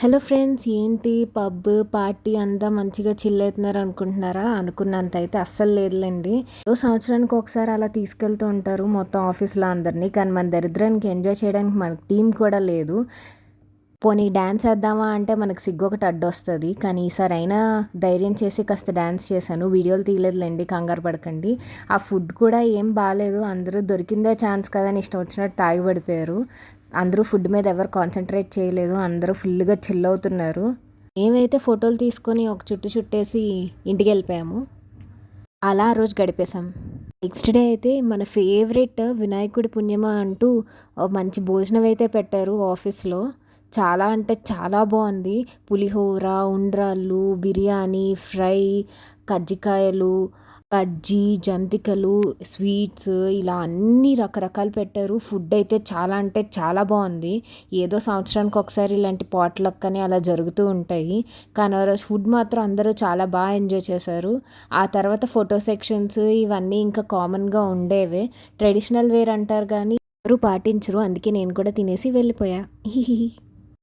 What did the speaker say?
Hello friends, ఏంటి pub party అంతా మంచిగా చిల్ అవుతున్నారు అనుకుంటున్నారా? అనుకున్నంత అయితే అస్సలు లేదులేండి. సంవత్సరానికి ఒకసారి అలా తీసుకెళ్తూ ఉంటారు మొత్తం ఆఫీస్లో అందరినీ. కానీ మన దరిద్రానికి ఎంజాయ్ చేయడానికి మనకు టీం కూడా లేదు. పోనీ డ్యాన్స్ వేద్దామా అంటే మనకు సిగ్గు ఒకటి అడ్డొస్తుంది. కానీ ఈసారి అయినా ధైర్యం చేసి కాస్త డ్యాన్స్ చేశాను. వీడియోలు తీయలేదులేండి, కంగారు పడకండి. ఆ ఫుడ్ కూడా ఏం బాగాలేదు. అందరూ దొరికిందే ఛాన్స్ కదా అని ఇష్టం వచ్చినట్టు తాగి పడిపోయారు. అందరూ ఫుడ్ మీద ఎవరు కాన్సన్ట్రేట్ చేయలేదు. అందరూ ఫుల్గా చిల్ అవుతున్నారు. మేమైతే ఫోటోలు తీసుకొని ఒక చుట్టు చుట్టేసి ఇంటికి వెళ్ళిపోయాము. అలా ఆ రోజు గడిపేశాం. నెక్స్ట్ డే అయితే మన ఫేవరెట్ వినాయకుడి పుణ్యమా అంటూ మంచి భోజనం అయితే పెట్టారు ఆఫీస్లో. చాలా అంటే చాలా బాగుంది. పులిహోర, ఉండ్రాళ్ళు, బిర్యానీ, ఫ్రై, కజ్జికాయలు, బజ్జీ, జంతికలు, స్వీట్స్, ఇలా అన్ని రకరకాలు పెట్టారు. ఫుడ్ అయితే చాలా అంటే చాలా బాగుంది. ఏదో సంవత్సరానికి ఒకసారి ఇలాంటి పాట్లక్ అని అలా జరుగుతూ ఉంటాయి. కానీ ఆ రోజు ఫుడ్ మాత్రం అందరూ చాలా బాగా ఎంజాయ్ చేశారు. ఆ తర్వాత ఫోటో సెక్షన్స్ ఇవన్నీ ఇంకా కామన్గా ఉండేవే. ట్రెడిషనల్ వేర్ అంటారు కానీ ఎవరు పాటించరు. అందుకే నేను కూడా తినేసి వెళ్ళిపోయా.